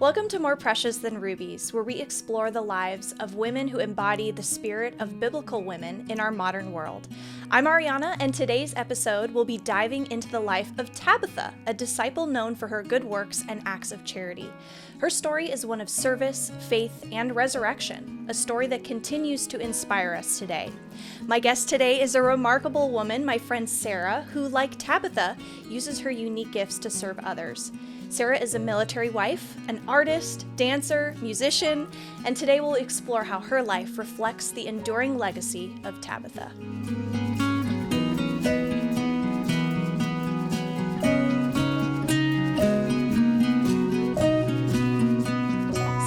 Welcome to More Precious Than Rubies, where we explore the lives of women who embody the spirit of biblical women in our modern world. I'm Arianna, and today's episode will be diving into the life of Tabitha, a disciple known for her good works and acts of charity. Her story is one of service, faith, and resurrection, a story that continues to inspire us today. My guest today is a remarkable woman, my friend Sara, who, like Tabitha, uses her unique gifts to serve others. Sara is a military wife, an artist, dancer, musician, and today we'll explore how her life reflects the enduring legacy of Tabitha.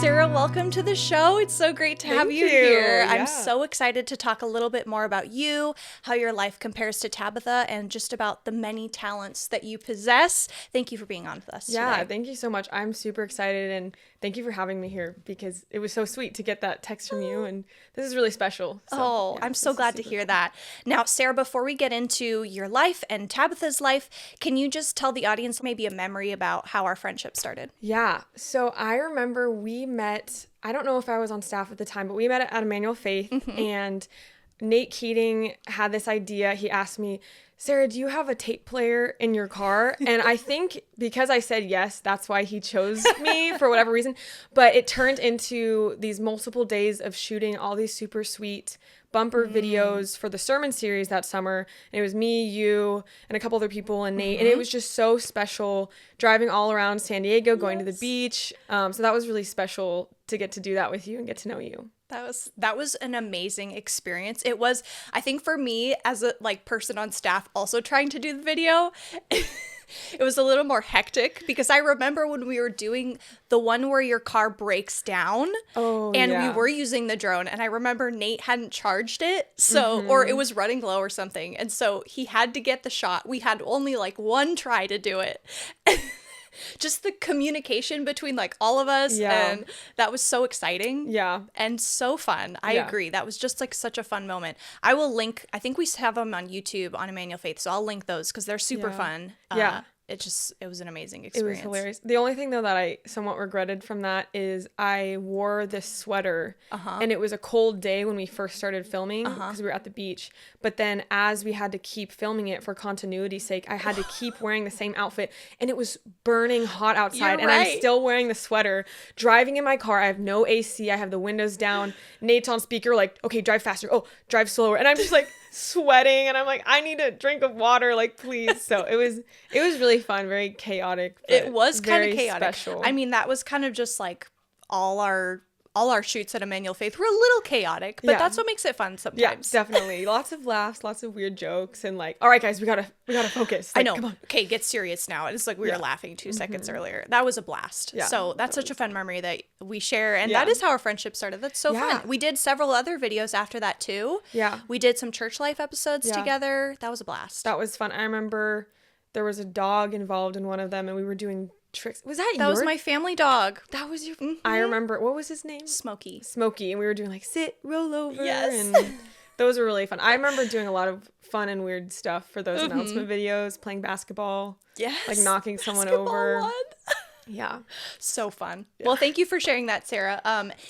Sara, welcome to the show. It's so great to have you here. Yeah. I'm so excited to talk a little bit more about you, how your life compares to Tabitha, and just about the many talents that you possess. Thank you for being on with us today. Thank you so much. I'm super excited, and thank you for having me here because it was so sweet to get that text from you, and this is really special. I'm so glad to hear that. Now, Sara, before we get into your life and Tabitha's life, can you just tell the audience maybe a memory about how our friendship started? Yeah, so I remember we met, I don't know if I was on staff at the time, but we met at Emmanuel Faith, and Nate Keating had this idea. He asked me, Sara, do you have a tape player in your car? And I think because I said yes, that's why he chose me for whatever reason. But it turned into these multiple days of shooting all these super sweet bumper videos for the sermon series that summer. And it was me, you, and a couple other people, and Nate. And it was just so special driving all around San Diego, going to the beach. So that was really special to get to do that with you and get to know you. That was an amazing experience. It was, I think for me as a person on staff also trying to do the video, it was a little more hectic because I remember when we were doing the one where your car breaks down we were using the drone, and I remember Nate hadn't charged it, or it was running low or something. And so he had to get the shot. We had only one try to do it. Just the communication between all of us, and that was so exciting and so fun. I agree. That was just such a fun moment. I will link, I think we have them on YouTube on Emmanuel Faith, so I'll link those because they're super fun. It was an amazing experience. It was hilarious. The only thing though that I somewhat regretted from that is I wore this sweater and it was a cold day when we first started filming because we were at the beach. But then as we had to keep filming it for continuity's sake, I had to keep wearing the same outfit, and it was burning hot outside. You're right. I'm still wearing the sweater, driving in my car. I have no AC. I have the windows down. Nate's on speaker okay, drive faster. Oh, drive slower. And I'm just sweating, and I'm I need a drink of water, please. So it was really fun, very chaotic. It was kind of chaotic. Special. I mean, that was kind of just all our shoots at Emmanuel Faith were a little chaotic, but that's what makes it fun sometimes. Yeah, definitely. Lots of laughs, lots of weird jokes, and all right, guys, we gotta focus. I know. Come on. Okay, get serious now. It's we were laughing 2 seconds earlier. That was a blast. Yeah, so that's such a fun memory that we share, and that is how our friendship started. That's so fun. We did several other videos after that too. Yeah. We did some church life episodes together. That was a blast. That was fun. I remember there was a dog involved in one of them, and we were doing tricks. Was that was my family dog. That was your I remember, what was his name? Smokey, and we were doing sit, roll over. Yes. And those were really fun. I remember doing a lot of fun and weird stuff for those announcement videos, playing basketball. Yes. Knocking someone over. Yeah. So fun. Yeah. Well, thank you for sharing that, Sara.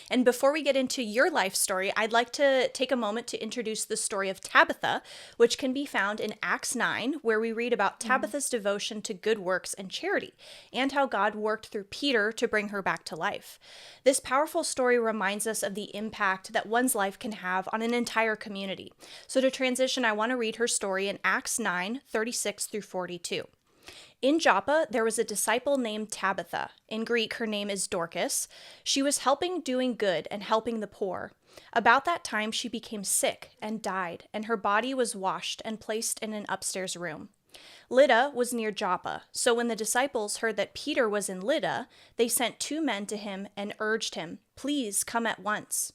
And before we get into your life story, I'd like to take a moment to introduce the story of Tabitha, which can be found in Acts 9, where we read about Tabitha's devotion to good works and charity, and how God worked through Peter to bring her back to life. This powerful story reminds us of the impact that one's life can have on an entire community. So to transition, I want to read her story in Acts 9, 36 through 42. In Joppa, there was a disciple named Tabitha. In Greek, her name is Dorcas. She was doing good and helping the poor. About that time, she became sick and died, and her body was washed and placed in an upstairs room. Lydda was near Joppa, so when the disciples heard that Peter was in Lydda, they sent 2 men to him and urged him, "Please come at once."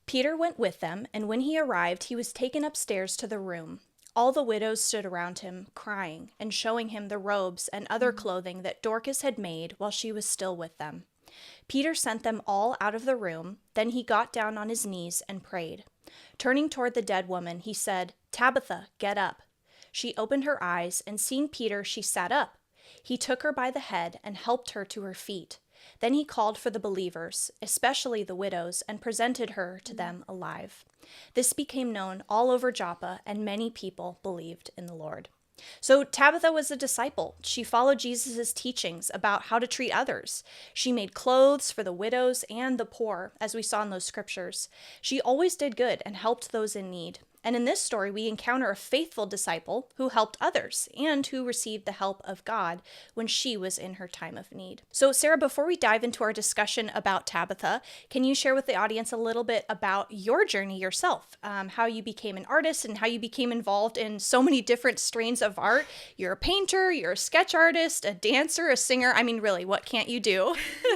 Peter went with them, and when he arrived, he was taken upstairs to the room. All the widows stood around him, crying, and showing him the robes and other clothing that Dorcas had made while she was still with them. Peter sent them all out of the room. Then he got down on his knees and prayed. Turning toward the dead woman, he said, "Tabitha, get up." She opened her eyes, and seeing Peter, she sat up. He took her by the head and helped her to her feet. Then he called for the believers, especially the widows, and presented her to them alive. This became known all over Joppa, and many people believed in the Lord. So Tabitha was a disciple. She followed Jesus' teachings about how to treat others. She made clothes for the widows and the poor, as we saw in those scriptures. She always did good and helped those in need. And in this story, we encounter a faithful disciple who helped others and who received the help of God when she was in her time of need. So, Sara, before we dive into our discussion about Tabitha, can you share with the audience a little bit about your journey yourself, how you became an artist and how you became involved in so many different strains of art? You're a painter, you're a sketch artist, a dancer, a singer. I mean, really, what can't you do?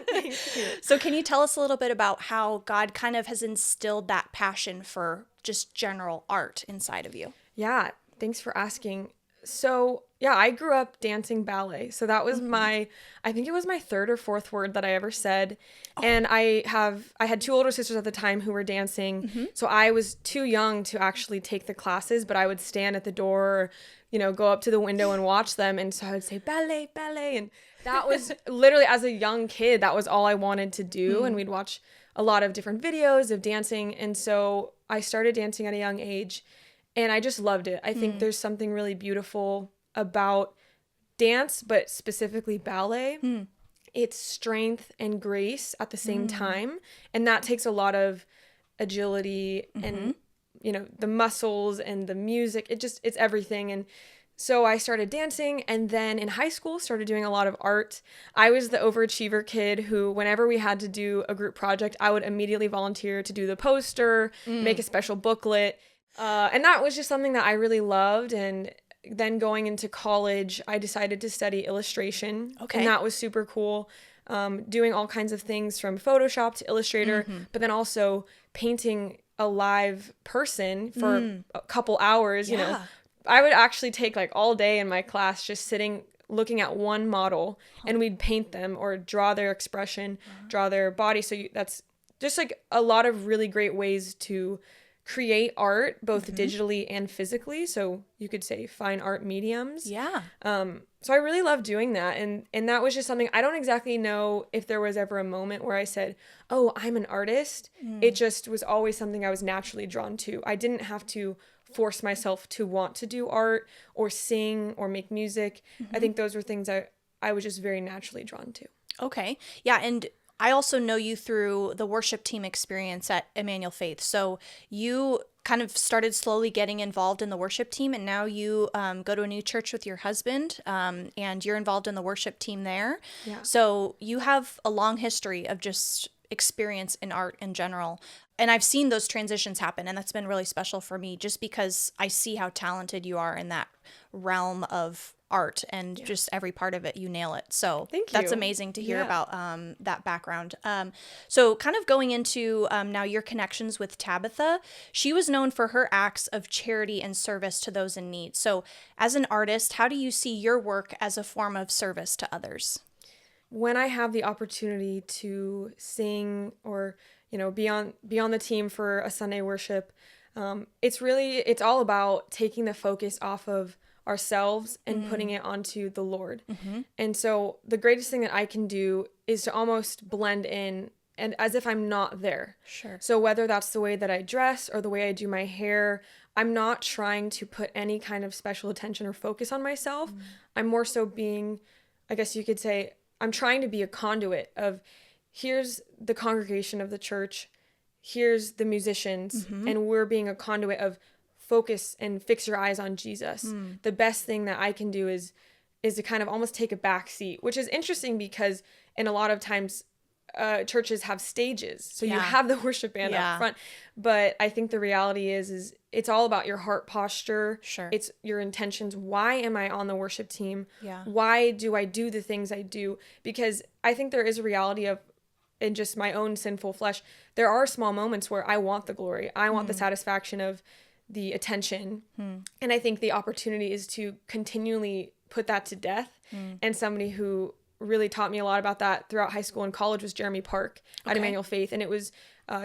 Thank you. So can you tell us a little bit about how God kind of has instilled that passion for just general art inside of you? Yeah, thanks for asking. So, yeah, I grew up dancing ballet. So that was I think it was my third or fourth word that I ever said. And I had two older sisters at the time who were dancing. So I was too young to actually take the classes, but I would stand at the door, go up to the window and watch them. And so I would say ballet, ballet. And that was literally, as a young kid, that was all I wanted to do. And we'd watch a lot of different videos of dancing. And so I started dancing at a young age and I just loved it. I think there's something really beautiful about dance, but specifically ballet. It's strength and grace at the same time. And that takes a lot of agility and, the muscles and the music. It's everything. And so I started dancing, and then in high school started doing a lot of art. I was the overachiever kid who, whenever we had to do a group project, I would immediately volunteer to do the poster, make a special booklet. And that was just something that I really loved. And then going into college, I decided to study illustration. Okay. And that was super cool. Doing all kinds of things from Photoshop to Illustrator, but then also painting a live person for a couple hours, I would actually take like all day in my class just sitting looking at one model and we'd paint them or draw their expression, draw their body. So that's just like a lot of really great ways to create art, both digitally and physically. So you could say fine art mediums. Yeah. So I really love doing that. And that was just something, I don't exactly know if there was ever a moment where I said, oh, I'm an artist. It just was always something I was naturally drawn to. I didn't have to force myself to want to do art or sing or make music. I think those were things I was just very naturally drawn to. Okay. Yeah. And I also know you through the worship team experience at Emmanuel Faith. So you kind of started slowly getting involved in the worship team, and now you go to a new church with your husband, and you're involved in the worship team there. Yeah. So you have a long history of just experience in art in general. And I've seen those transitions happen, and that's been really special for me just because I see how talented you are in that realm of art, and just every part of it, you nail it. So Thank that's you. amazing to hear about that background. So kind of going into now your connections with Tabitha, she was known for her acts of charity and service to those in need. So as an artist, how do you see your work as a form of service to others? When I have the opportunity to sing or be on the team for a Sunday worship, it's all about taking the focus off of ourselves and putting it onto the Lord. And so the greatest thing that I can do is to almost blend in and as if I'm not there. Sure. So whether that's the way that I dress or the way I do my hair, I'm not trying to put any kind of special attention or focus on myself. I'm more so being, I guess you could say, I'm trying to be a conduit of, here's the congregation of the church, here's the musicians, and we're being a conduit of focus and fix your eyes on Jesus. The best thing that I can do is to kind of almost take a back seat, which is interesting because in a lot of times churches have stages. So you have the worship band up front. But I think the reality is it's all about your heart posture. Sure. It's your intentions. Why am I on the worship team? Yeah. Why do I do the things I do? Because I think there is a reality of, in just my own sinful flesh, there are small moments where I want the glory. I want the satisfaction of the attention. And I think the opportunity is to continually put that to death. And somebody who really taught me a lot about that throughout high school and college was Jeremy Park at Emmanuel Faith. And it was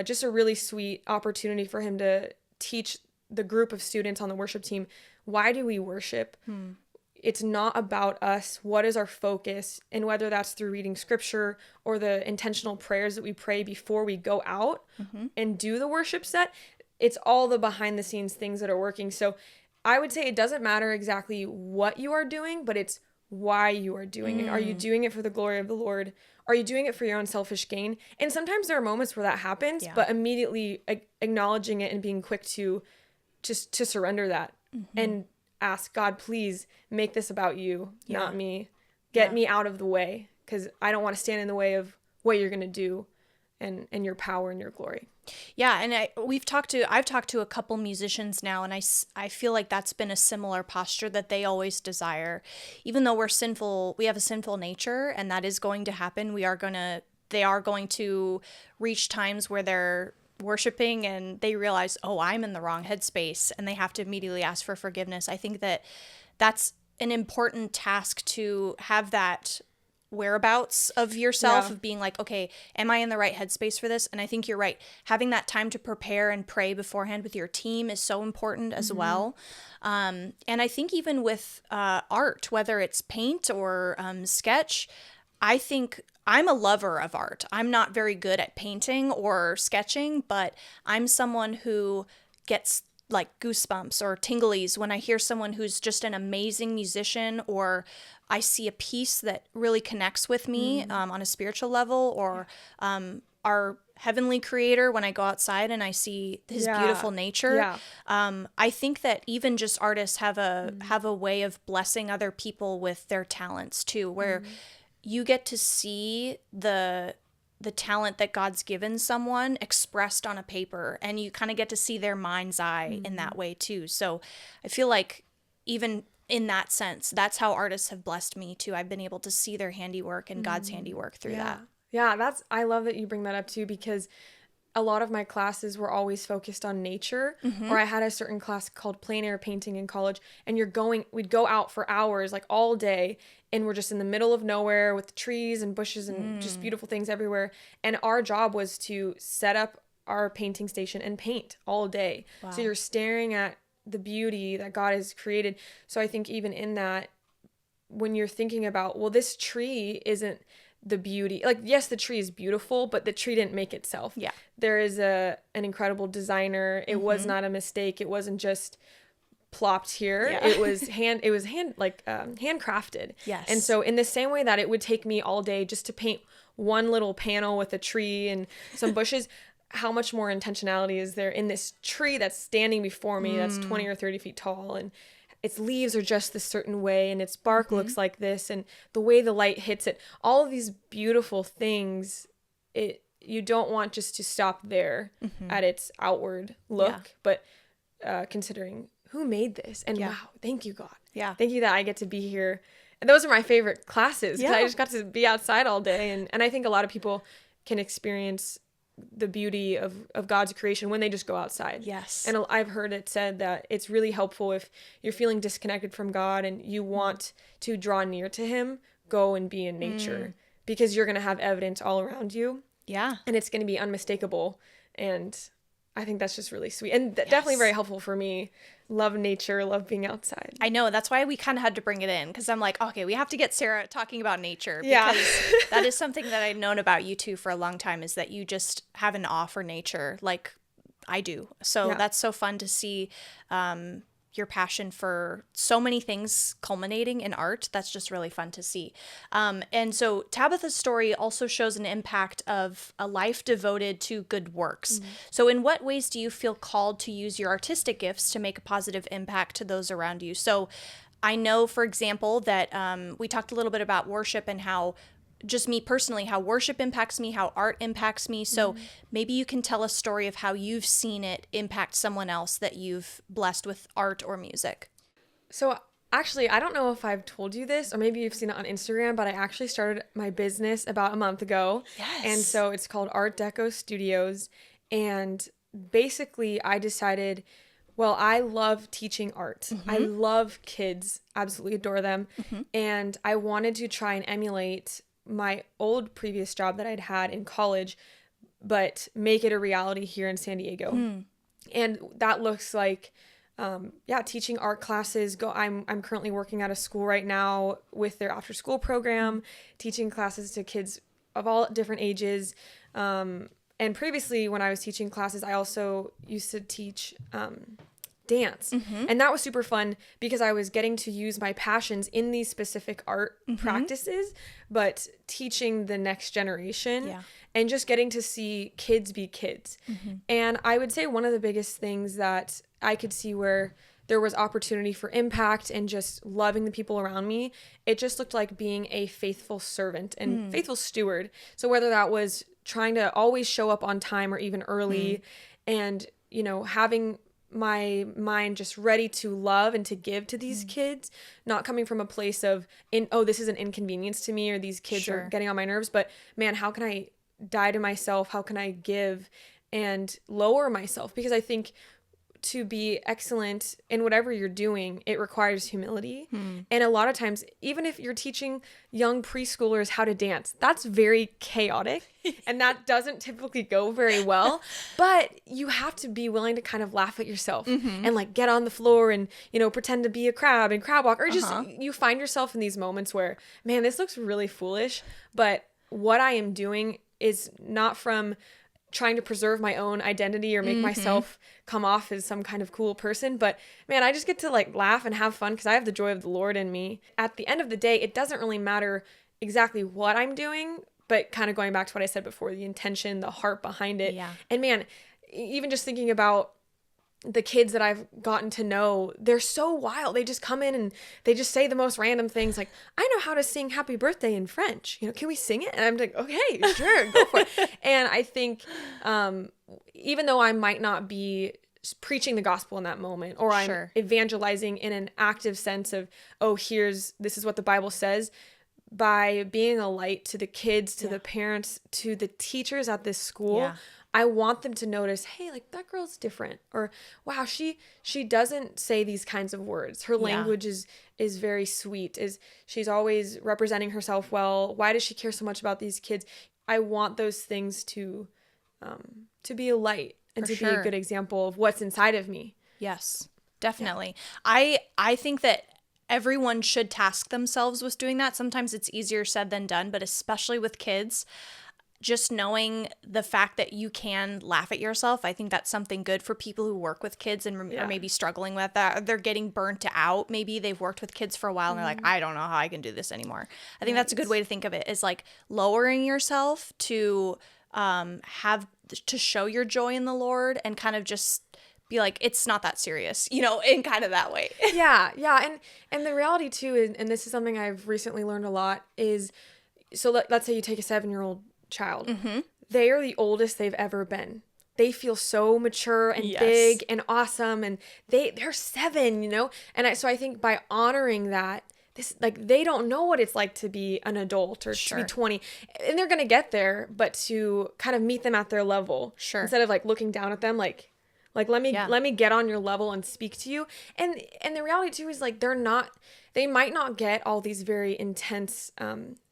just a really sweet opportunity for him to teach the group of students on the worship team, why do we worship? it's not about us. What is our focus? And whether that's through reading scripture or the intentional prayers that we pray before we go out and do the worship set, it's all the behind the scenes things that are working. So I would say it doesn't matter exactly what you are doing, but it's why you are doing it. Are you doing it for the glory of the Lord? Are you doing it for your own selfish gain? And sometimes there are moments where that happens, but immediately acknowledging it and being quick to just to surrender that and ask God, please make this about you, not me. Get me out of the way, because I don't want to stand in the way of what you're going to do and your power and your glory. Yeah, and I've talked to a couple musicians now, and I feel like that's been a similar posture that they always desire. Even though we're sinful, we have a sinful nature, and that is going to happen. They are going to reach times where they're worshiping and they realize, oh, I'm in the wrong headspace, and they have to immediately ask for forgiveness. I think that that's an important task, to have that whereabouts of yourself, of being like, okay, am I in the right headspace for this? And I think you're right. Having that time to prepare and pray beforehand with your team is so important as well. And I think even with art, whether it's paint or sketch, I think I'm a lover of art. I'm not very good at painting or sketching, but I'm someone who gets like goosebumps or tinglies when I hear someone who's just an amazing musician, or I see a piece that really connects with me on a spiritual level, or our heavenly creator when I go outside and I see his beautiful nature. I think that even just artists have a way of blessing other people with their talents too, where you get to see the talent that God's given someone expressed on a paper, and you kind of get to see their mind's eye in that way too. So I feel like even in that sense, that's how artists have blessed me too. I've been able to see their handiwork and God's handiwork through that. Yeah, I love that you bring that up too, because a lot of my classes were always focused on nature, or I had a certain class called plein air painting in college, and we'd go out for hours, like all day, and we're just in the middle of nowhere with trees and bushes and just beautiful things everywhere. And our job was to set up our painting station and paint all day. Wow. So you're staring at the beauty that God has created. So I think even in that, when you're thinking about, well, this tree isn't the beauty, like, yes, the tree is beautiful, but the tree didn't make itself. Yeah. There is an incredible designer. It was not a mistake. It wasn't just plopped here. Yeah. It was handcrafted. Yes. And so in the same way that it would take me all day just to paint one little panel with a tree and some bushes, how much more intentionality is there in this tree that's standing before me that's 20 or 30 feet tall, and its leaves are just this certain way, and its bark looks like this, and the way the light hits it, all of these beautiful things, you don't want just to stop there at its outward look, but considering who made this, and wow, thank you, God. Yeah. Thank you that I get to be here. And those are my favorite classes, because I just got to be outside all day, and I think a lot of people can experience the beauty of God's creation when they just go outside. Yes. And I've heard it said that it's really helpful if you're feeling disconnected from God and you want to draw near to him, go and be in nature, because you're going to have evidence all around you. Yeah. And it's going to be unmistakable. And I think that's just really sweet. And definitely very helpful for me. Love nature, love being outside. I know. That's why we kind of had to bring it in, because I'm like, okay, we have to get Sara talking about nature. Because that is something that I've known about you two for a long time, is that you just have an awe for nature like I do. So that's so fun to see your passion for so many things culminating in art. That's just really fun to see. And so Tabitha's story also shows an impact of a life devoted to good works. So in what ways do you feel called to use your artistic gifts to make a positive impact to those around you? So I know, for example, that we talked a little bit about worship and how, just me personally, how worship impacts me, how art impacts me. So maybe you can tell a story of how you've seen it impact someone else that you've blessed with art or music. So actually, I don't know if I've told you this, or maybe you've seen it on Instagram, but I actually started my business about a month ago. Yes. And so it's called Art Deco Studios. And basically I decided, well, I love teaching art. I love kids, absolutely adore them. And I wanted to try and emulate my old previous job that I'd had in college, but make it a reality here in San Diego. And that looks like teaching art classes. I'm currently working at a school right now with their after school program, teaching classes to kids of all different ages. And previously when I was teaching classes, I also used to teach dance. And that was super fun because I was getting to use my passions in these specific art practices, but teaching the next generation and just getting to see kids be kids. And I would say one of the biggest things that I could see where there was opportunity for impact and just loving the people around me, it just looked like being a faithful servant and faithful steward. So whether that was trying to always show up on time or even early and, you know, having my mind just ready to love and to give to these kids, not coming from a place of, this is an inconvenience to me or these kids are getting on my nerves, but man, how can I die to myself? How can I give and lower myself? Because I think to be excellent in whatever you're doing, it requires humility. And a lot of times, even if you're teaching young preschoolers how to dance, that's very chaotic and that doesn't typically go very well. But you have to be willing to kind of laugh at yourself and like get on the floor and, you know, pretend to be a crab and crab walk, or just you find yourself in these moments where, man, this looks really foolish, but what I am doing is not from trying to preserve my own identity or make myself come off as some kind of cool person. But man, I just get to like laugh and have fun because I have the joy of the Lord in me. At the end of the day, it doesn't really matter exactly what I'm doing, but kind of going back to what I said before, the intention, the heart behind it. Yeah. And man, even just thinking about the kids that I've gotten to know, they're so wild. They just come in and they just say the most random things like, I know how to sing happy birthday in French. You know, can we sing it? And I'm like, okay, sure, go for it. And I think even though I might not be preaching the gospel in that moment, or I'm evangelizing in an active sense of, this is what the Bible says, by being a light to the kids, to the parents, to the teachers at this school, I want them to notice, hey, like that girl's different, or wow, she doesn't say these kinds of words. Her language is very sweet. She's always representing herself well. Why does she care so much about these kids? I want those things to be a light and be a good example of what's inside of me. Yes, definitely. Yeah. I think that everyone should task themselves with doing that. Sometimes it's easier said than done, but especially with kids, just knowing the fact that you can laugh at yourself, I think that's something good for people who work with kids and are maybe struggling with that. They're getting burnt out. Maybe they've worked with kids for a while and they're like, I don't know how I can do this anymore. I think that's a good way to think of it, is like lowering yourself to to show your joy in the Lord and kind of just be like, it's not that serious, you know, in kind of that way. Yeah. And the reality too is, and this is something I've recently learned a lot, is, so let's say you take a 7-year-old child. They are the oldest they've ever been. They feel so mature and big and awesome, and they're 7, you know? And so I think by honoring that, they don't know what it's like to be an adult or to be 20, and they're going to get there, but to kind of meet them at their level instead of like looking down at them, like let me get on your level and speak to you. And the reality too is like they might not get all these very intense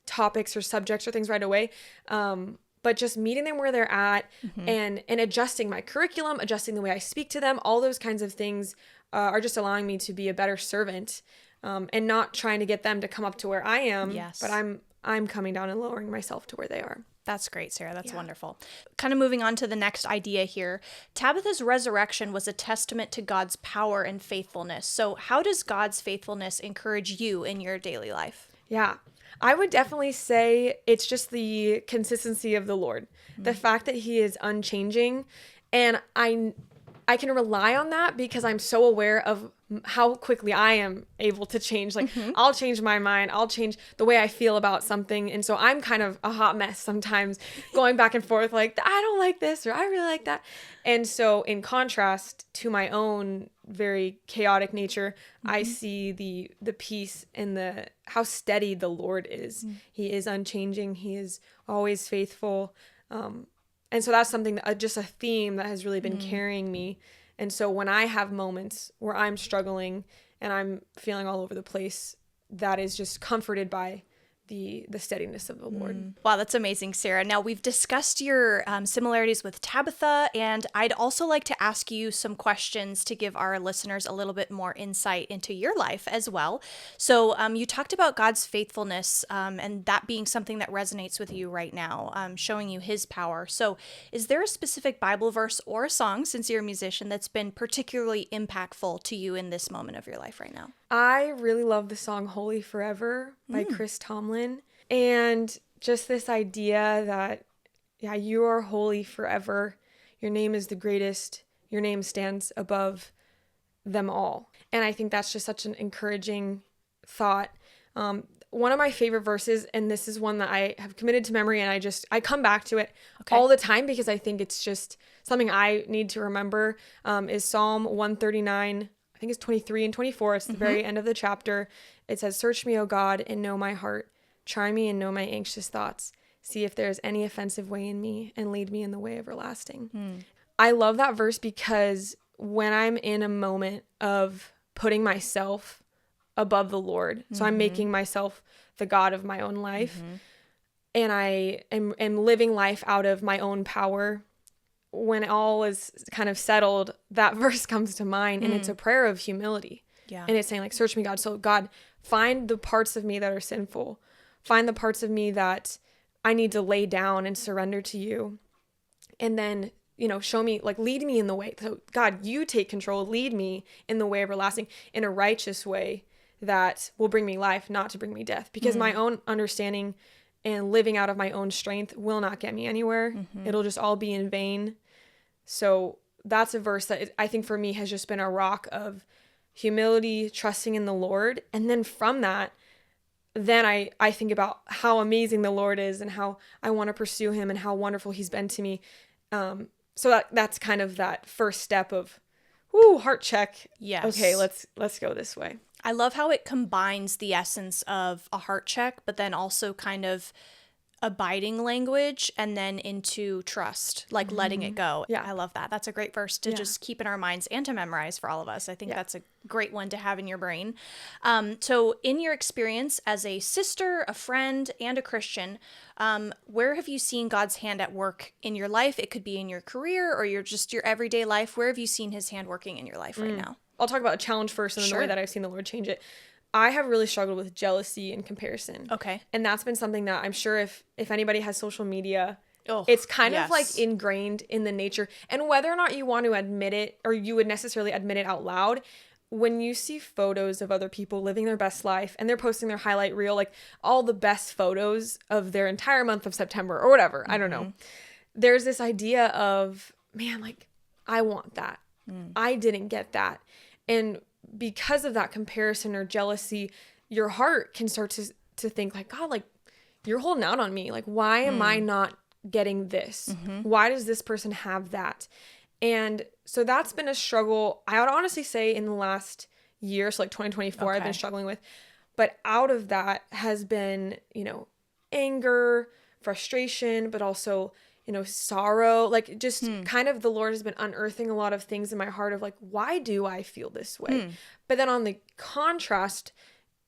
topics or subjects or things right away, but just meeting them where they're at and adjusting my curriculum, adjusting the way I speak to them, all those kinds of things are just allowing me to be a better servant, and not trying to get them to come up to where I am, but I'm coming down and lowering myself to where they are. That's great, Sarah. That's wonderful. Kind of moving on to the next idea here. Tabitha's resurrection was a testament to God's power and faithfulness. So how does God's faithfulness encourage you in your daily life? Yeah. I would definitely say it's just the consistency of the Lord. The fact that he is unchanging, and I can rely on that because I'm so aware of how quickly I am able to change. Like I'll change my mind. I'll change the way I feel about something. And so I'm kind of a hot mess sometimes, going back and forth like, I don't like this or I really like that. And so in contrast to my own very chaotic nature, I see the peace and how steady the Lord is. He is unchanging. He is always faithful. And so that's something just a theme that has really been carrying me. And so when I have moments where I'm struggling and I'm feeling all over the place, that is just comforted by the steadiness of the Lord. Wow, that's amazing, Sara. Now, we've discussed your similarities with Tabitha, and I'd also like to ask you some questions to give our listeners a little bit more insight into your life as well. So, you talked about God's faithfulness and that being something that resonates with you right now, showing you his power. So, is there a specific Bible verse or a song, since you're a musician, that's been particularly impactful to you in this moment of your life right now? I really love the song Holy Forever by Chris Tomlin. And just this idea that, yeah, you are holy forever. Your name is the greatest. Your name stands above them all. And I think that's just such an encouraging thought. One of my favorite verses, and this is one that I have committed to memory, and I come back to it all the time because I think it's just something I need to remember, is Psalm 139. I think it's 23 and 24. It's the very end of the chapter. It says, "Search me, O God, and know my heart. Try me and know my anxious thoughts. See if there is any offensive way in me, and lead me in the way everlasting." I love that verse because when I'm in a moment of putting myself above the Lord, so I'm making myself the God of my own life, and I am living life out of my own power, when all is kind of settled, that verse comes to mind, and it's a prayer of humility. Yeah. And it's saying, like, search me, God. So God, find the parts of me that are sinful. Find the parts of me that I need to lay down and surrender to you. And then, show me, like, lead me in the way. So God, you take control, lead me in the way everlasting, in a righteous way that will bring me life, not to bring me death. Because my own understanding and living out of my own strength will not get me anywhere. It'll just all be in vain. So that's a verse that I think for me has just been a rock of humility, trusting in the Lord. And then from that, then I think about how amazing the Lord is and how I want to pursue him and how wonderful he's been to me. So that's kind of that first step of, heart check. Yes. Okay, let's go this way. I love how it combines the essence of a heart check, but then also kind of abiding language and then into trust, like letting it go. Yeah. I love that. That's a great verse to just keep in our minds and to memorize for all of us. I think that's a great one to have in your brain. So in your experience as a sister, a friend, and a Christian, where have you seen God's hand at work in your life? It could be in your career or your everyday life. Where have you seen his hand working in your life right now? I'll talk about a challenge first and then the way that I've seen the Lord change it. I have really struggled with jealousy and comparison. Okay. And that's been something that I'm sure if anybody has social media, it's kind of like ingrained in the nature. And whether or not you want to admit it or you would necessarily admit it out loud, when you see photos of other people living their best life and they're posting their highlight reel, like all the best photos of their entire month of September or whatever, I don't know. There's this idea of, man, like, I want that. I didn't get that. And because of that comparison or jealousy, your heart can start to think like, God, like, you're holding out on me. Like, why am I not getting this? Why does this person have that? And so that's been a struggle, I would honestly say, in the last year, so like 2024, I've been struggling with. But out of that has been, anger, frustration, but also, sorrow, like just kind of the Lord has been unearthing a lot of things in my heart of like, why do I feel this way? But then on the contrast,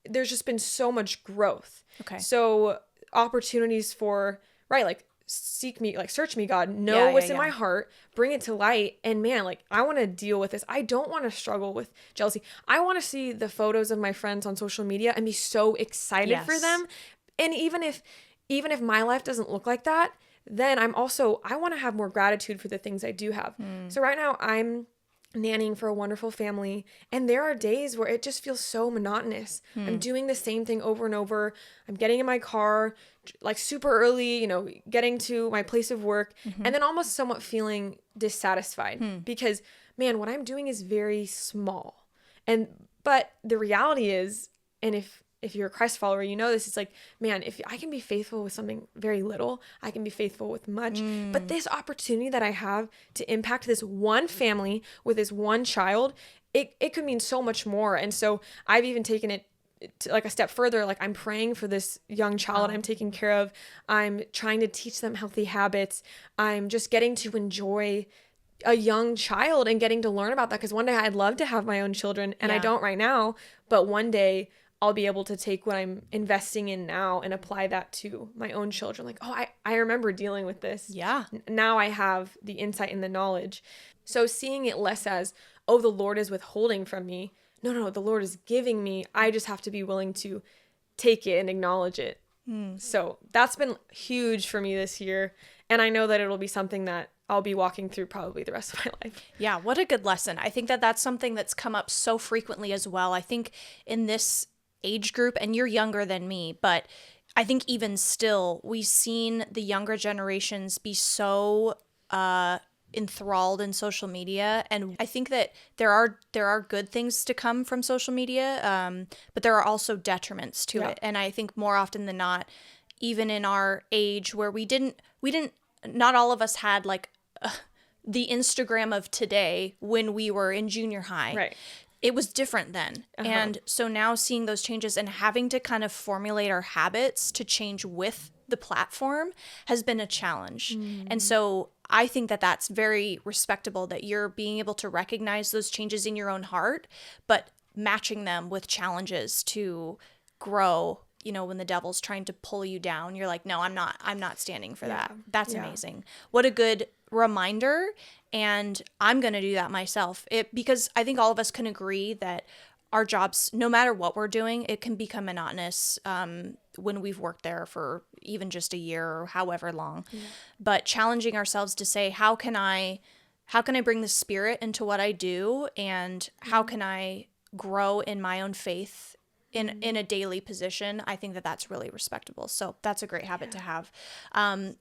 there's just been so much growth. Okay. So opportunities for, like, seek me, like, search me, God, know what's in my heart, bring it to light. And man, like, I want to deal with this. I don't want to struggle with jealousy. I want to see the photos of my friends on social media and be so excited for them. And even if my life doesn't look like that, then I want to have more gratitude for the things I do have. So right now I'm nannying for a wonderful family, and there are days where it just feels so monotonous. I'm doing the same thing over and over. I'm getting in my car like super early, getting to my place of work, and then almost somewhat feeling dissatisfied because, man, what I'm doing is very small. But the reality is, and if you're a Christ follower, this, it's like, man, if I can be faithful with something very little, I can be faithful with much. But this opportunity that I have to impact this one family with this one child, it could mean so much more. And so I've even taken it to like a step further. Like, I'm praying for this young child I'm taking care of. I'm trying to teach them healthy habits. I'm just getting to enjoy a young child and getting to learn about that. Because one day I'd love to have my own children, and I don't right now, but one day I'll be able to take what I'm investing in now and apply that to my own children. Like, oh, I remember dealing with this. Yeah. Now I have the insight and the knowledge. So seeing it less as, oh, the Lord is withholding from me. No, the Lord is giving me. I just have to be willing to take it and acknowledge it. So that's been huge for me this year. And I know that it'll be something that I'll be walking through probably the rest of my life. Yeah, what a good lesson. I think that that's something that's come up so frequently as well. I think in this age group, and you're younger than me, but I think even still, we've seen the younger generations be so enthralled in social media, and I think that there are good things to come from social media, but there are also detriments to it. And I think more often than not, even in our age where we didn't not all of us had like the Instagram of today when we were in junior high. Right. It was different then. And so now seeing those changes and having to kind of formulate our habits to change with the platform has been a challenge. And so I think that that's very respectable that you're being able to recognize those changes in your own heart, but matching them with challenges to grow. You know, when the devil's trying to pull you down, you're like, no, I'm not standing for that. That's amazing. What a good reminder. And I'm going to do that myself. Because I think all of us can agree that our jobs, no matter what we're doing, it can become monotonous when we've worked there for even just a year or however long. But challenging ourselves to say, how can I bring the Spirit into what I do, and how can I grow in my own faith in a daily position? I think that that's really respectable. So that's a great habit to have.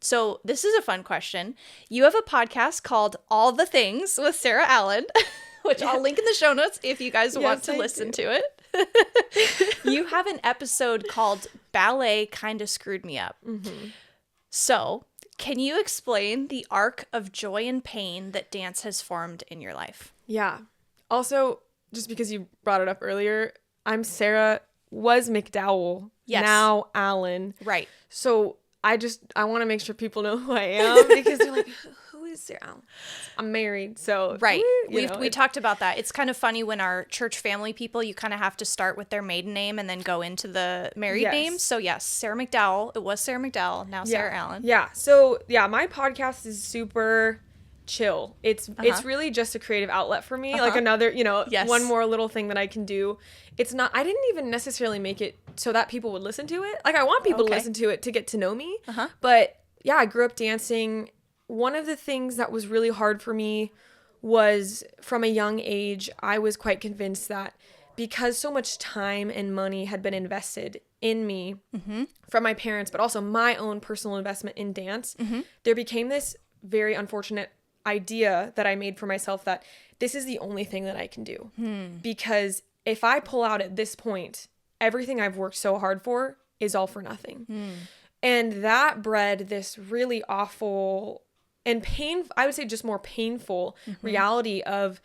So this is a fun question. You have a podcast called All the Things with Sara Allen, which I'll link in the show notes if you guys want to listen to it. You have an episode called Ballet Kinda Screwed Me Up. So can you explain the arc of joy and pain that dance has formed in your life? Yeah. Also, just because you brought it up earlier, I'm Sara, was McDowell, now Allen. Right. So I want to make sure people know who I am, because they're like, who is Sara Allen? I'm married, so. Right. We talked about that. It's kind of funny when our church family people, you kind of have to start with their maiden name and then go into the married name. So yes, Sara McDowell. It was Sara McDowell, now Sara Allen. Yeah. So yeah, my podcast is super chill. It's really just a creative outlet for me, like another, one more little thing that I can do. It's not, I didn't even necessarily make it so that people would listen to it. Like, I want people to listen to it to get to know me. But yeah, I grew up dancing. One of the things that was really hard for me was, from a young age, I was quite convinced that because so much time and money had been invested in me from my parents, but also my own personal investment in dance, there became this very unfortunate idea that I made for myself that this is the only thing that I can do. Because if I pull out at this point, everything I've worked so hard for is all for nothing. And that bred this really awful and I would say just more painful reality of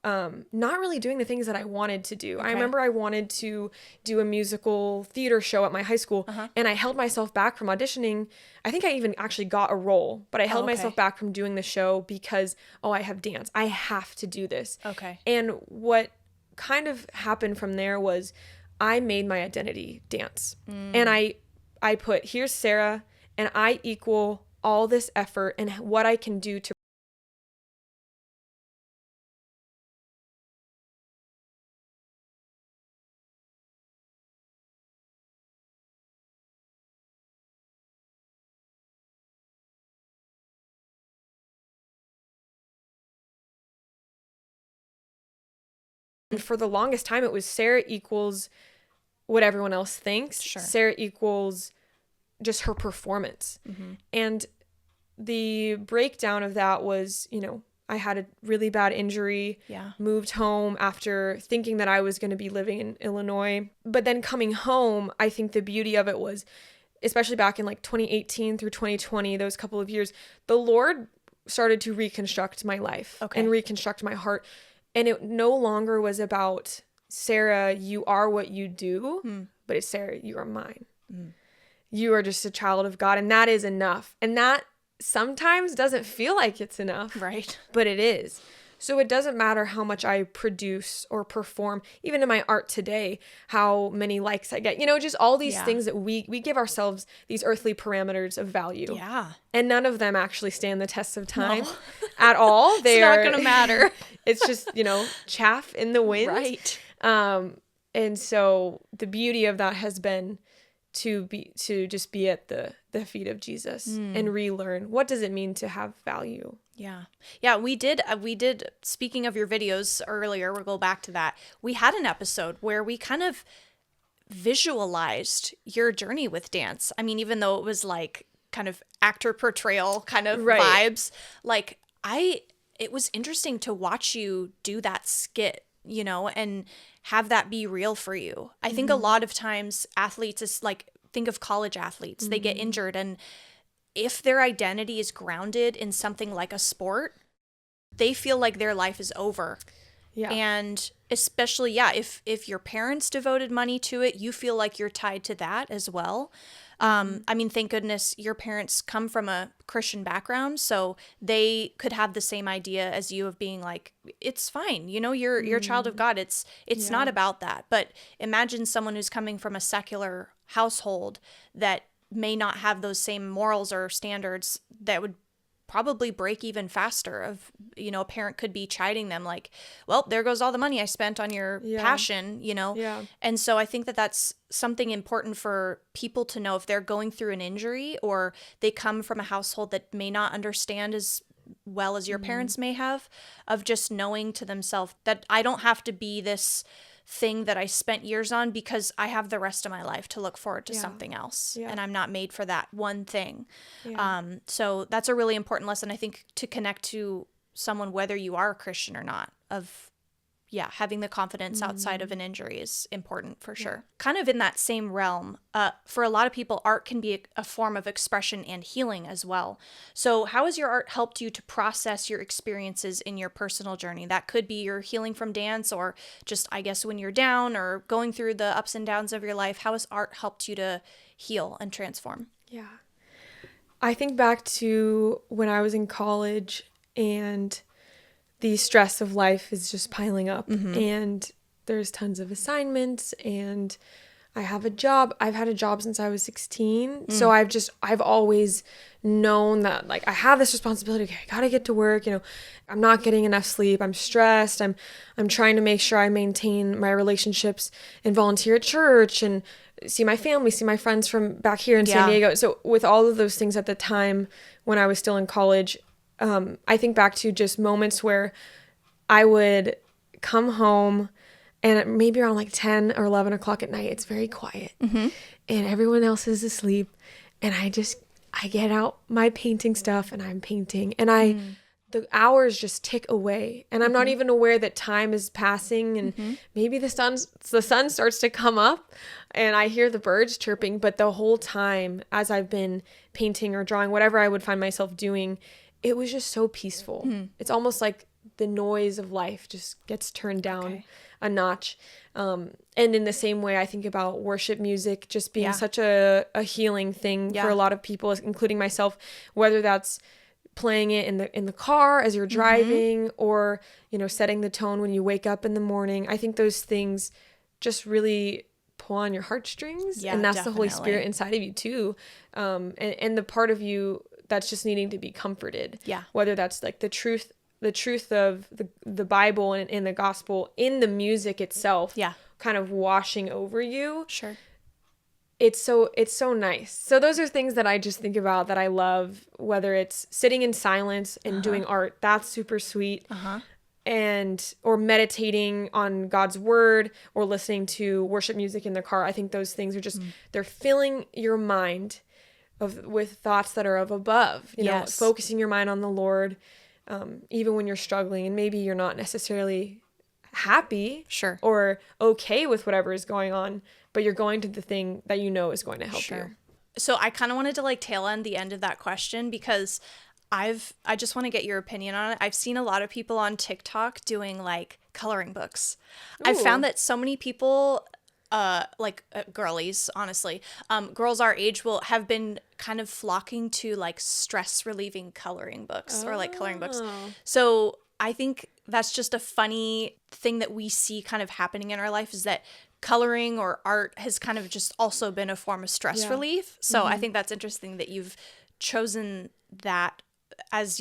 not really doing the things that I wanted to do. I remember I wanted to do a musical theater show at my high school, and I held myself back from auditioning. I think I even actually got a role, but I held myself back from doing the show because, I have dance. I have to do this. And what kind of happened from there was I made my identity dance. And I put, here's Sara, and I equal all this effort and what I can do to for the longest time, it was Sara equals what everyone else thinks. Sara equals just her performance. And the breakdown of that was, I had a really bad injury, moved home after thinking that I was going to be living in Illinois. But then coming home, I think the beauty of it was, especially back in like 2018 through 2020, those couple of years, the Lord started to reconstruct my life and reconstruct my heart. And it no longer was about, Sara, you are what you do, but it's, Sara, you are mine. You are just a child of God, and that is enough. And that sometimes doesn't feel like it's enough. Right. But it is. So it doesn't matter how much I produce or perform, even in my art today, how many likes I get, just all these things that we give ourselves these earthly parameters of value. Yeah. And none of them actually stand the test of time at all. It's not going to matter. It's just, chaff in the wind. Right. And so the beauty of that has been to just be at the feet of Jesus and relearn what does it mean to have value. Yeah, we did speaking of your videos earlier, we'll go back to that. We had an episode where we kind of visualized your journey with dance. I mean, even though it was like kind of actor portrayal kind of vibes, like it was interesting to watch you do that skit, and have that be real for you. I think a lot of times athletes is like, think of college athletes, they get injured, and if their identity is grounded in something like a sport, they feel like their life is over. Yeah. And especially, if your parents devoted money to it, you feel like you're tied to that as well. I mean, thank goodness your parents come from a Christian background, so they could have the same idea as you of being like, it's fine, you're a child of God. It's not about that. But imagine someone who's coming from a secular household that may not have those same morals or standards, that would probably break even faster. Of a parent could be chiding them like, well, there goes all the money I spent on your passion, And so I think that that's something important for people to know if they're going through an injury or they come from a household that may not understand as well as your parents may have, of just knowing to themselves that I don't have to be this thing that I spent years on, because I have the rest of my life to look forward to something else, and I'm not made for that one thing. So that's a really important lesson, I think, to connect to someone, whether you are a Christian or not, of having the confidence outside of an injury is important for sure. Kind of in that same realm, for a lot of people, art can be a form of expression and healing as well. So how has your art helped you to process your experiences in your personal journey? That could be your healing from dance, or just, I guess, when you're down or going through the ups and downs of your life. How has art helped you to heal and transform? Yeah. I think back to when I was in college and the stress of life is just piling up, and there's tons of assignments, and I have a job. I've had a job since I was 16. So I've always known that, like, I have this responsibility. Okay, I got to get to work. I'm not getting enough sleep. I'm stressed. I'm trying to make sure I maintain my relationships and volunteer at church and see my family, see my friends from back here in San Diego. So with all of those things at the time when I was still in college, I think back to just moments where I would come home and maybe around like 10 or 11 o'clock at night, it's very quiet and everyone else is asleep. And I get out my painting stuff and I'm painting, and the hours just tick away, and I'm not even aware that time is passing, and maybe the sun starts to come up and I hear the birds chirping. But the whole time as I've been painting or drawing, whatever I would find myself doing, it was just so peaceful. It's almost like the noise of life just gets turned down a notch. And in the same way, I think about worship music just being such a healing thing for a lot of people, including myself, whether that's playing it in the car as you're driving, or, setting the tone when you wake up in the morning. I think those things just really pull on your heartstrings, and that's definitely the Holy Spirit inside of you too. And the part of you that's just needing to be comforted. Yeah. Whether that's like the truth of the Bible and in the gospel, in the music itself, kind of washing over you. Sure. It's so nice. So those are things that I just think about that I love, whether it's sitting in silence and doing art, that's super sweet. Or meditating on God's word, or listening to worship music in the car. I think those things are just, they're filling your mind with thoughts that are of above, focusing your mind on the Lord, even when you're struggling and maybe you're not necessarily happy or okay with whatever is going on, but you're going to the thing that is going to help you. So I kind of wanted to tail end the end of that question, because I just want to get your opinion on it. I've seen a lot of people on TikTok doing coloring books. Ooh. I've found that so many people, girlies, honestly, girls our age have been kind of flocking to stress relieving coloring books or coloring books. So I think that's just a funny thing that we see kind of happening in our life, is that coloring or art has kind of just also been a form of stress relief. So I think that's interesting that you've chosen that as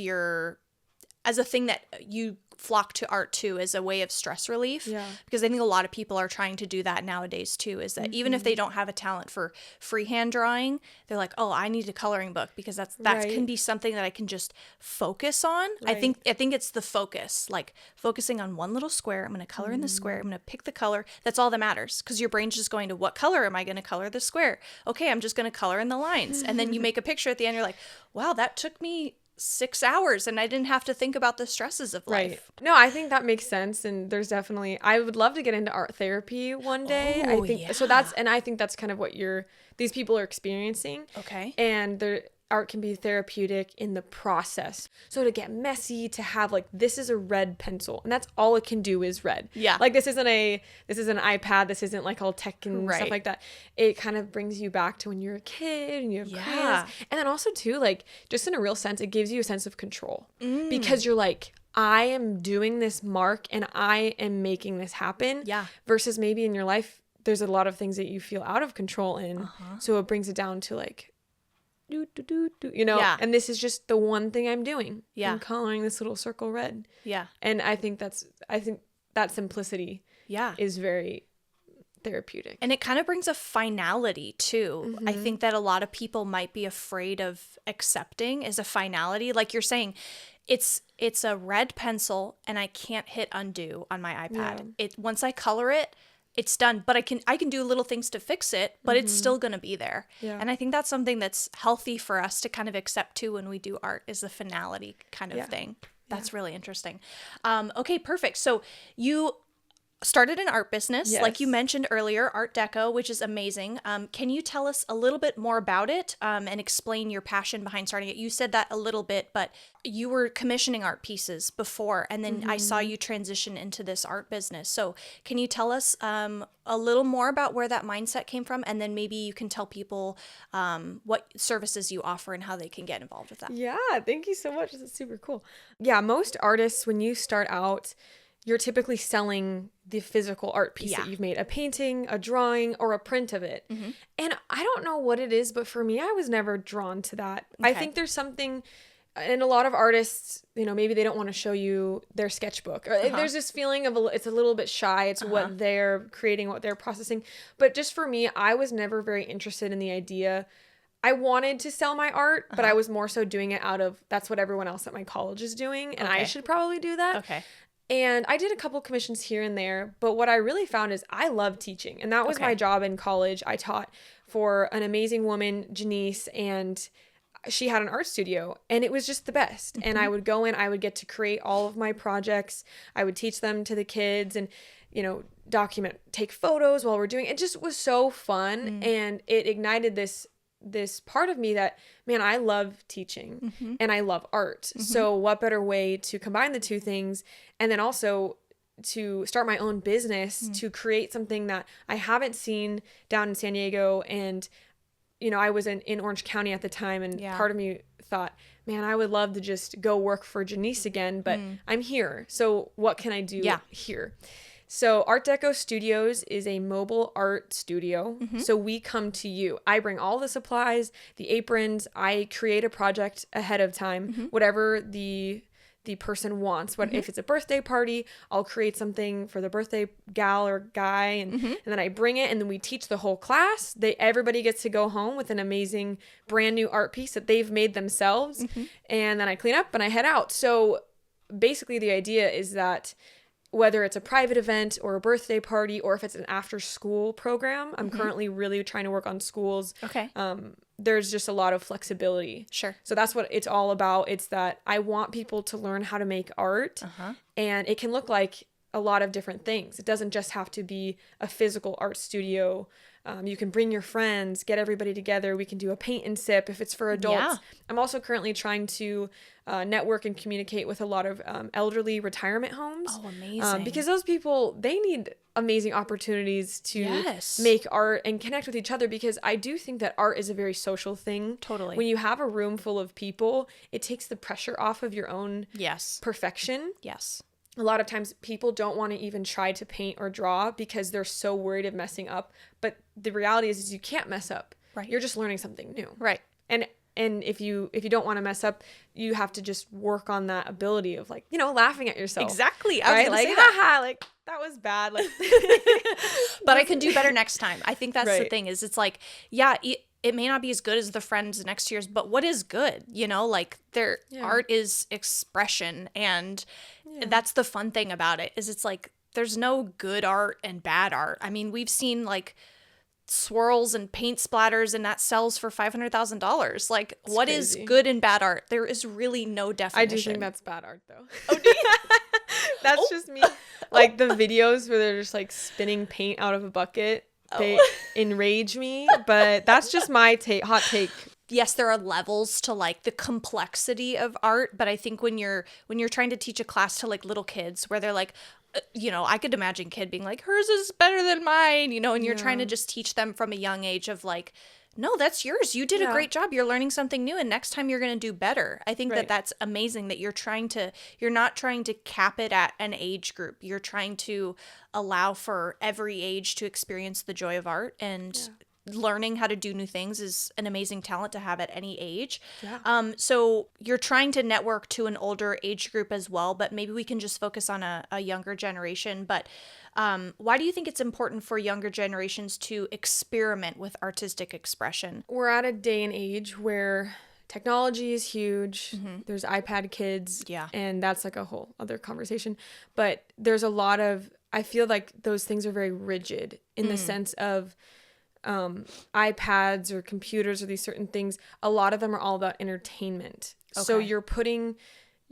as a thing that you flock to art to, as a way of stress relief. Yeah. Because I think a lot of people are trying to do that nowadays too, is that even if they don't have a talent for freehand drawing, they're like, oh, I need a coloring book, because that can be something that I can just focus on. Right. I think it's the focus, like focusing on one little square. I'm going to color in the square. I'm going to pick the color. That's all that matters, because your brain's just going to, what color am I going to color the square? Okay, I'm just going to color in the lines. And then you make a picture at the end. You're like, wow, that took me 6 hours and I didn't have to think about the stresses of life. No, I think that makes sense. And there's definitely, I would love to get into art therapy one day. Oh, I think yeah. so. I think that's kind of what these people are experiencing. Okay. And art can be therapeutic in the process. So to get messy, to have like, this is a red pencil and that's all it can do is red. Yeah. Like this isn't an iPad. This isn't like all tech and stuff like that. It kind of brings you back to when you're a kid and you have crayons. And then also too, like just in a real sense, it gives you a sense of control because you're like, I am doing this mark and I am making this happen. Yeah. Versus maybe in your life, there's a lot of things that you feel out of control in. So it brings it down to like, and this is just the one thing I'm doing. I'm coloring this little circle red. And I think that simplicity is very therapeutic. And it kind of brings a finality too. I think that a lot of people might be afraid of accepting is a finality. Like you're saying, it's a red pencil and I can't hit undo on my iPad. Once I color it, it's done, but I can do little things to fix it, but it's still going to be there. And I think that's something that's healthy for us to kind of accept too when we do art, is the finality kind of thing. That's really interesting. Okay, perfect. So you started an art business, like you mentioned earlier, Art Deco, which is amazing. Can you tell us a little bit more about it and explain your passion behind starting it? You said that a little bit, but you were commissioning art pieces before, and then I saw you transition into this art business. So can you tell us a little more about where that mindset came from? And then maybe you can tell people what services you offer and how they can get involved with that. Yeah, thank you so much. This is super cool. Yeah, most artists, when you start out, you're typically selling the physical art piece that you've made, a painting, a drawing, or a print of it. And I don't know what it is, but for me, I was never drawn to that. I think there's something, and a lot of artists, maybe they don't want to show you their sketchbook. Or there's this feeling of it's a little bit shy. It's what they're creating, what they're processing. But just for me, I was never very interested in the idea. I wanted to sell my art, but I was more so doing it out of, that's what everyone else at my college is doing. And I should probably do that. Okay. And I did a couple commissions here and there, but what I really found is I love teaching. And that was my job in college. I taught for an amazing woman, Janice, and she had an art studio and it was just the best. And I would go in, I would get to create all of my projects. I would teach them to the kids and, document, take photos while we're doing it. It just was so fun. And it ignited this part of me that, man, I love teaching and I love art. So what better way to combine the two things, and then also to start my own business to create something that I haven't seen down in San Diego. And, I was in Orange County at the time, and part of me thought, man, I would love to just go work for Janice again, but I'm here. So what can I do here? So Art Deco Studios is a mobile art studio. So we come to you. I bring all the supplies, the aprons. I create a project ahead of time, whatever the person wants. What if it's a birthday party, I'll create something for the birthday gal or guy, and then I bring it, and then we teach the whole class. Everybody gets to go home with an amazing brand new art piece that they've made themselves, and then I clean up and I head out. So basically the idea is that whether it's a private event or a birthday party, or if it's an after school program, I'm currently really trying to work on schools. Okay. There's just a lot of flexibility. Sure. So that's what it's all about. It's that I want people to learn how to make art, and it can look like a lot of different things. It doesn't just have to be a physical art studio. You can bring your friends, get everybody together. We can do a paint and sip if it's for adults. Yeah. I'm also currently trying to network and communicate with a lot of elderly retirement homes. Oh, amazing. Because those people, they need amazing opportunities to Yes. make art and connect with each other, because I do think that art is a very social thing. Totally. When you have a room full of people, it takes the pressure off of your own Yes. perfection. Yes. A lot of times people don't want to even try to paint or draw because they're so worried of messing up. But the reality is you can't mess up. Right. You're just learning something new. Right. And if you don't want to mess up, you have to just work on that ability of, like, you know, laughing at yourself. Exactly. I was Right? like, Like, haha, like that was bad. Like, but I can do better next time. I think that's the Right. thing, is it's like, yeah, it may not be as good as the friends next to yours, but what is good? You know, like their art is expression. And that's the fun thing about it, is it's like, there's no good art and bad art. I mean, we've seen like swirls and paint splatters, and that sells for $500,000. Like, what is crazy. good and bad art? There is really no definition. I do think that's bad art, though. Oh, do you? That's just me. Like the videos where they're just like spinning paint out of a bucket. They enrage me, but that's just my hot take. Yes, there are levels to like the complexity of art, but I think when you're trying to teach a class to like little kids, where they're like, you know, I could imagine kid being like, hers is better than mine, you know, and you're trying to just teach them from a young age of like, no, that's yours. You did a great job. You're learning something new, and next time you're going to do better. I think that that's amazing, that you're not trying to cap it at an age group. You're trying to allow for every age to experience the joy of art, and learning how to do new things is an amazing talent to have at any age. Yeah. So you're trying to network to an older age group as well, but maybe we can just focus on a younger generation. But why do you think it's important for younger generations to experiment with artistic expression? We're at a day and age where technology is huge. There's iPad kids. Yeah. And that's like a whole other conversation. But there's a lot of, I feel like those things are very rigid in the sense of iPads or computers or these certain things. A lot of them are all about entertainment. Okay. So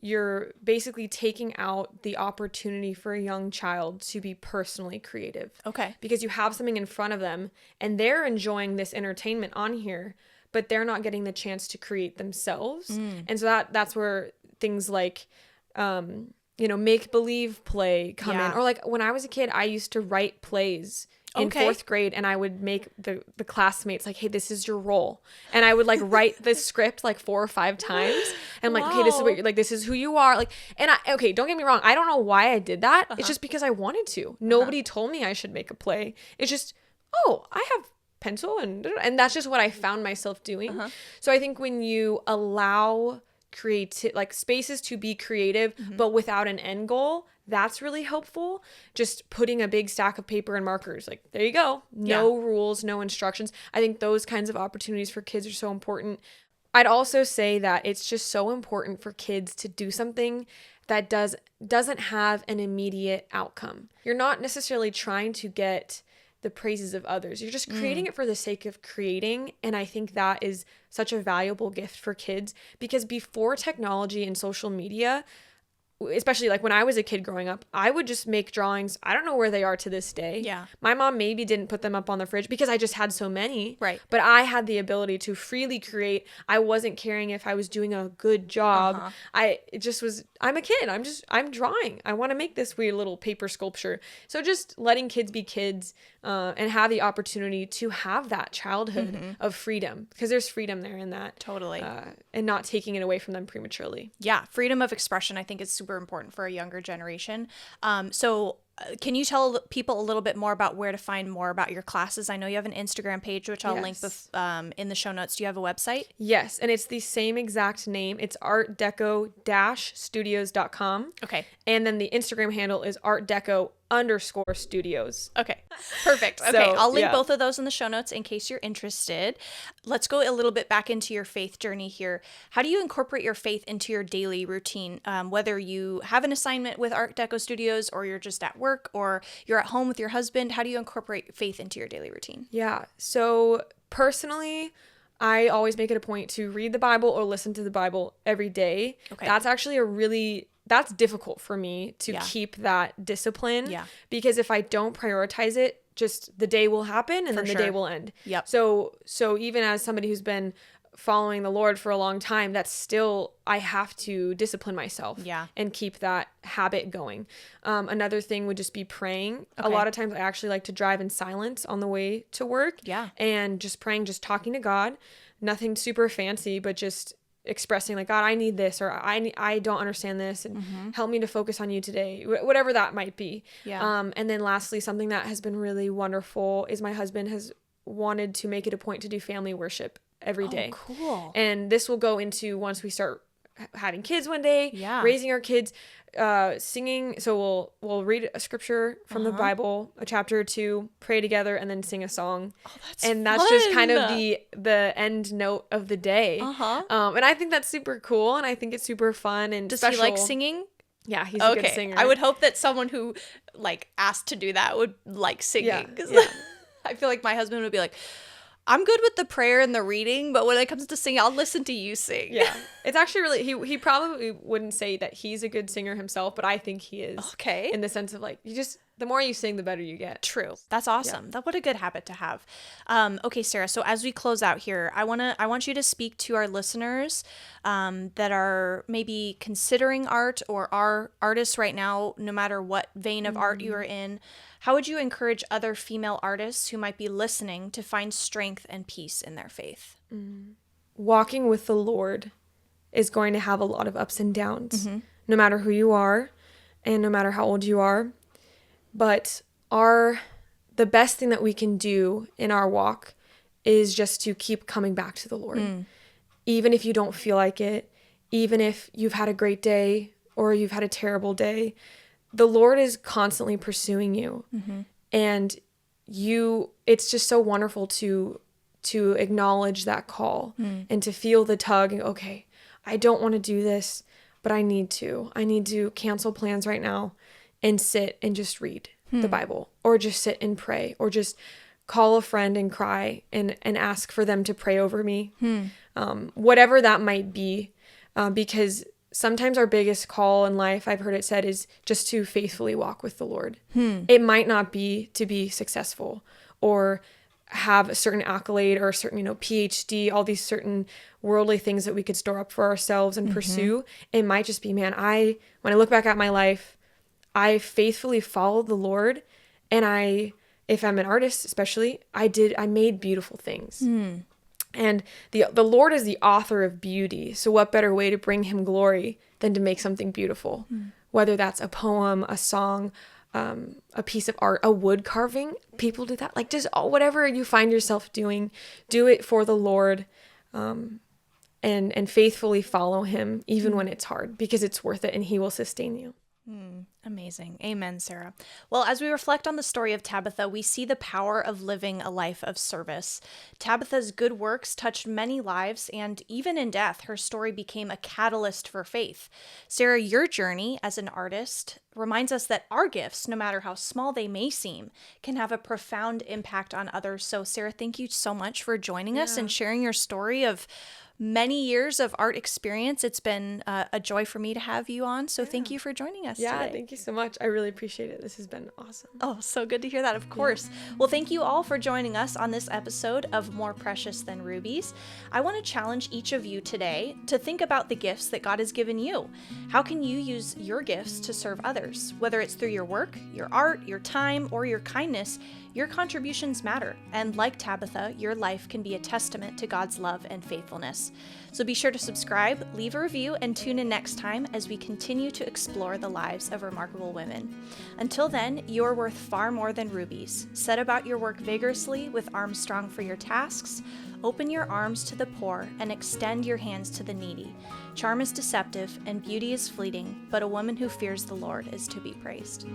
you're basically taking out the opportunity for a young child to be personally creative. Okay. Because you have something in front of them and they're enjoying this entertainment on here, but they're not getting the chance to create themselves. And so that's where things like, you know, make believe play come in. Or like when I was a kid, I used to write plays in fourth grade, and I would make the classmates like, hey, this is your role. And I would like write the script like 4 or 5 times. And I'm like, okay, this is what you're like, this is who you are. Like, and okay, don't get me wrong. I don't know why I did that. It's just because I wanted to. Nobody told me I should make a play. It's just, oh, I have pencil and that's just what I found myself doing. So I think when you allow like spaces to be creative, but without an end goal, that's really helpful. Just putting a big stack of paper and markers, like, there you go. No rules, no instructions. I think those kinds of opportunities for kids are so important. I'd also say that it's just so important for kids to do something that doesn't have an immediate outcome. You're not necessarily trying to get the praises of others. You're just creating it for the sake of creating. And I think that is such a valuable gift for kids, because before technology and social media, especially like when I was a kid growing up, I would just make drawings. I don't know where they are to this day. Yeah. My mom maybe didn't put them up on the fridge because I just had so many. Right. But I had the ability to freely create. I wasn't caring if I was doing a good job. I'm a kid. I'm drawing. I want to make this weird little paper sculpture. So just letting kids be kids and have the opportunity to have that childhood of freedom, because there's freedom there in that. Totally. And not taking it away from them prematurely. Yeah. Freedom of expression, I think, is super important for a younger generation. So can you tell people a little bit more about where to find more about your classes? I know you have an Instagram page, which I'll link in the show notes. Do you have a website? Yes. And it's the same exact name. It's artdeco-studios.com. Okay. And then the Instagram handle is artdeco_studios. Okay. Perfect. Okay. I'll link both of those in the show notes in case you're interested. Let's go a little bit back into your faith journey here. How do you incorporate your faith into your daily routine? Whether you have an assignment with Art Deco Studios, or you're just at work, or you're at home with your husband, how do you incorporate faith into your daily routine? Yeah. So personally, I always make it a point to read the Bible or listen to the Bible every day. Okay. That's actually that's difficult for me to keep that discipline. Yeah. Because if I don't prioritize it, just the day will happen and For then the sure. day will end. Yep. So even as somebody who's been following the Lord for a long time, that's still, I have to discipline myself and keep that habit going. Another thing would just be praying. A lot of times I actually like to drive in silence on the way to work. Yeah. And just praying, just talking to God, nothing super fancy, but just expressing like, God, I need this, or I don't understand this, and help me to focus on you today, whatever that might be. Yeah. And then lastly, something that has been really wonderful is my husband has wanted to make it a point to do family worship every day. Cool. And this will go into once we start having kids one day, raising our kids, singing. So we'll read a scripture from the Bible, a chapter or two, pray together, and then sing a song. Oh, that's and that's fun. just kind of the end note of the day. And I think that's super cool, and I think it's super fun and Does special. he like singing? Yeah, he's a good singer. I would hope that someone who like asked to do that would like singing. Yeah. I feel like my husband would be like, I'm good with the prayer and the reading, but when it comes to singing, I'll listen to you sing. Yeah. It's actually really, he probably wouldn't say that he's a good singer himself, but I think he is. Okay. In the sense of like, the more you sing, the better you get. True. That's awesome. What a good habit to have. Okay, Sara. So as we close out here, I want you to speak to our listeners that are maybe considering art or are artists right now, no matter what vein of art you are in. How would you encourage other female artists who might be listening to find strength and peace in their faith? Walking with the Lord is going to have a lot of ups and downs, no matter who you are and no matter how old you are. But the best thing that we can do in our walk is just to keep coming back to the Lord. Even if you don't feel like it, even if you've had a great day or you've had a terrible day, the Lord is constantly pursuing you. And it's just so wonderful to acknowledge that call and to feel the tug and, okay, I don't want to do this, but I need to cancel plans right now and sit and just read the Bible, or just sit and pray, or just call a friend and cry and ask for them to pray over me. Whatever that might be, because sometimes our biggest call in life, I've heard it said, is just to faithfully walk with the Lord. It might not be to be successful or have a certain accolade or a certain, PhD, all these certain worldly things that we could store up for ourselves and pursue. It might just be, man, when I look back at my life, I faithfully followed the Lord, and if I'm an artist especially, I made beautiful things. And the Lord is the author of beauty. So what better way to bring him glory than to make something beautiful? Whether that's a poem, a song, a piece of art, a wood carving. People do that. Like, just whatever you find yourself doing, do it for the Lord, and faithfully follow him even when it's hard, because it's worth it and he will sustain you. Amazing. Amen, Sara. Well, as we reflect on the story of Tabitha, we see the power of living a life of service. Tabitha's good works touched many lives, and even in death, her story became a catalyst for faith. Sara, your journey as an artist reminds us that our gifts, no matter how small they may seem, can have a profound impact on others. So, Sara, thank you so much for joining us and sharing your story of many years of art experience. It's been a joy for me to have you on. So thank you for joining us today. Thank you so much. I really appreciate it. This has been awesome. Oh, so good to hear that, of course. Well, thank you all for joining us on this episode of More Precious Than Rubies. I want to challenge each of you today to think about the gifts that God has given you. How can you use your gifts to serve others? Whether it's through your work, your art, your time, or your kindness, your contributions matter, and like Tabitha, your life can be a testament to God's love and faithfulness. So be sure to subscribe, leave a review, and tune in next time as we continue to explore the lives of remarkable women. Until then, you're worth far more than rubies. Set about your work vigorously with arms strong for your tasks. Open your arms to the poor and extend your hands to the needy. Charm is deceptive and beauty is fleeting, but a woman who fears the Lord is to be praised.